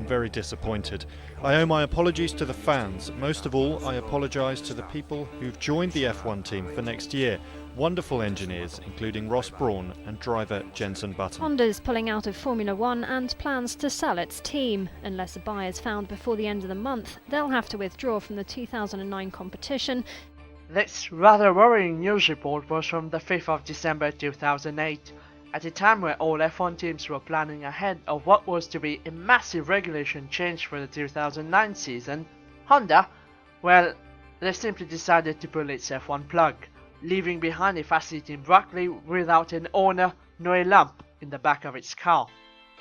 I'm very disappointed. I owe my apologies to the fans. Most of all, I apologise to the people who've joined the F1 team for next year. Wonderful engineers, including Ross Brawn and driver Jenson Button. Honda's pulling out of Formula 1 and plans to sell its team. Unless a buyer is found before the end of the month, they'll have to withdraw from the 2009 competition. This rather worrying news report was from the 5th of December 2008, at a time where all F1 teams were planning ahead of what was to be a massive regulation change for the 2009 season. Honda, well, they simply decided to pull its F1 plug, leaving behind a facility in Brackley without an owner nor a lamp in the back of its car.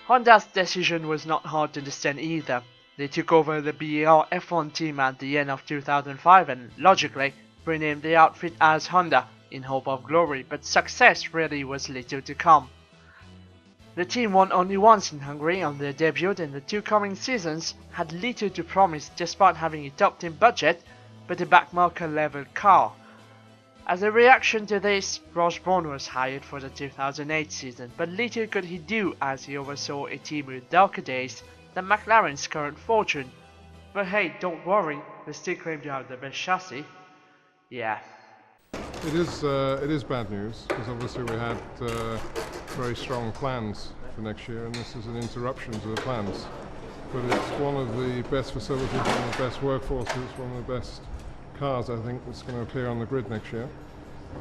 Honda's decision was not hard to understand either. They took over the BAR F1 team at the end of 2005 and, logically, renamed the outfit as Honda in hope of glory, but success really was little to come. The team won only once in Hungary on their debut, and the two coming seasons had little to promise despite having a top team budget but a backmarker level car. As a reaction to this, Ross Brawn was hired for the 2008 season, but little could he do as he oversaw a team with darker days than McLaren's current fortune. But hey, don't worry, they still claim to have the best chassis. Yeah. It is bad news, because obviously we had very strong plans for next year, and this is an interruption to the plans. But it's one of the best facilities, one of the best workforces, one of the best cars, I think, that's going to appear on the grid next year.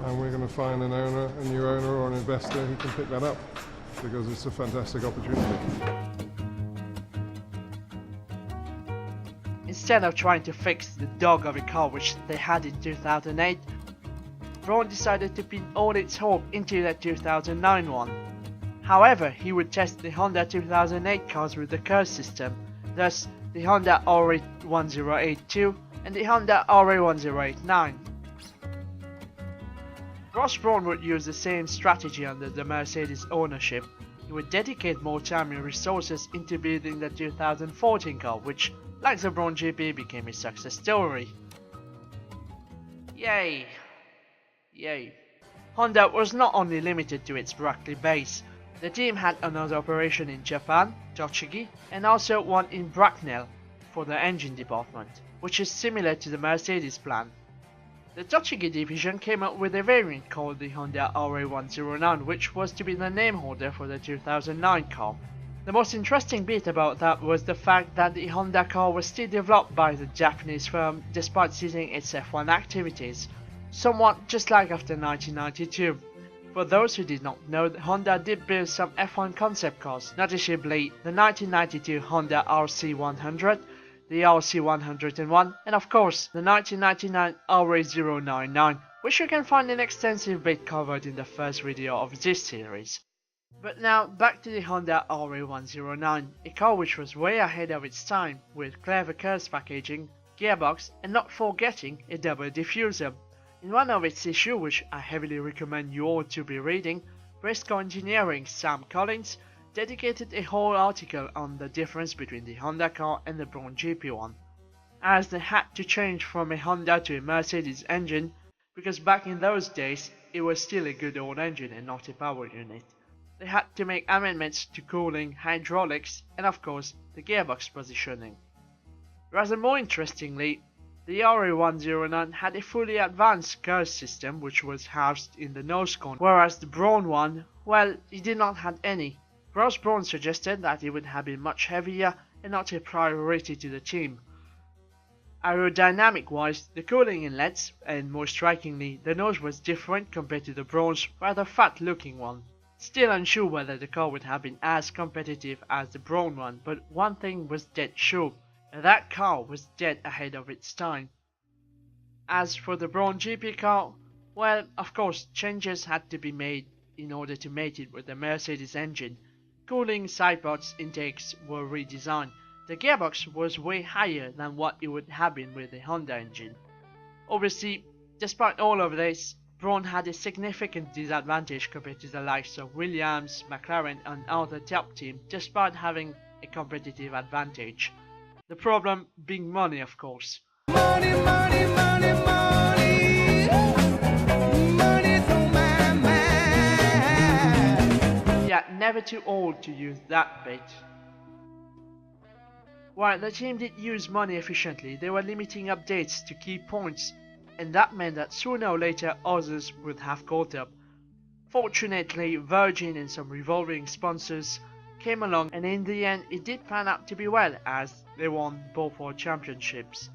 And we're going to find an owner, a new owner or an investor who can pick that up, because it's a fantastic opportunity. Instead of trying to fix the dog of a car which they had in 2008, Brawn decided to pin all its hope into the 2009 one. However, he would test the Honda 2008 cars with the curve system, thus the Honda RA108 and the Honda RA109. Ross Brawn would use the same strategy under the Mercedes ownership. He would dedicate more time and resources into building the 2014 car, which, like the Brawn GP, became a success story. Yay! Yay. Honda was not only limited to its Brackley base. The team had another operation in Japan, Tochigi, and also one in Bracknell for the engine department, which is similar to the Mercedes plan. The Tochigi division came up with a variant called the Honda RA109, which was to be the name holder for the 2009 car. The most interesting bit about that was the fact that the Honda car was still developed by the Japanese firm despite ceasing its F1 activities, somewhat just like after 1992. For those who did not know, Honda did build some F1 concept cars, noticeably the 1992 Honda RC100, the RC101, and of course the 1999 RA099, which you can find an extensive bit covered in the first video of this series. But now back to the Honda RA109, a car which was way ahead of its time, with clever curves packaging, gearbox, and not forgetting a double diffuser. In one of its issues, which I heavily recommend you all to be reading, Racecar Engering's Sam Collins dedicated a whole article on the difference between the Honda car and the Brawn GP one, as they had to change from a Honda to a Mercedes engine, because back in those days it was still a good old engine and not a power unit. They had to make amendments to cooling, hydraulics, and of course the gearbox positioning. Rather more interestingly, the RA109 had a fully advanced curve system which was housed in the nose cone, whereas the Brawn one, well, it did not have any. Ross Brawn suggested that it would have been much heavier and not a priority to the team. Aerodynamic wise, the cooling inlets, and more strikingly, the nose was different compared to the Brawn's rather fat looking one. Still unsure whether the car would have been as competitive as the Brawn one, but one thing was dead sure. That car was dead ahead of its time. As for the Brawn GP car, well, of course, changes had to be made in order to mate it with the Mercedes engine. Cooling sidepods intakes were redesigned. The gearbox was way higher than what it would have been with the Honda engine. Obviously, despite all of this, Brawn had a significant disadvantage compared to the likes of Williams, McLaren and other top teams, despite having a competitive advantage. The problem being money, of course. Money, money, money, money. Money's on my mind. Yeah, never too old to use that bit. While the team did use money efficiently, they were limiting updates to key points, and that meant that sooner or later others would have caught up. Fortunately, Virgin and some revolving sponsors came along, and in the end it did pan out to be well, as they won both world championships.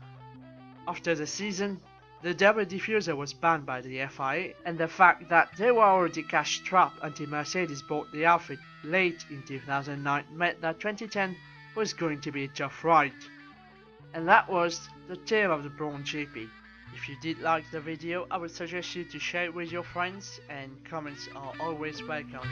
After the season, the double diffuser was banned by the FIA, and the fact that they were already cash strapped until Mercedes bought the outfit late in 2009 meant that 2010 was going to be a tough ride. And that was the tale of the Brawn GP. If you did like the video, I would suggest you to share it with your friends, and comments are always welcome.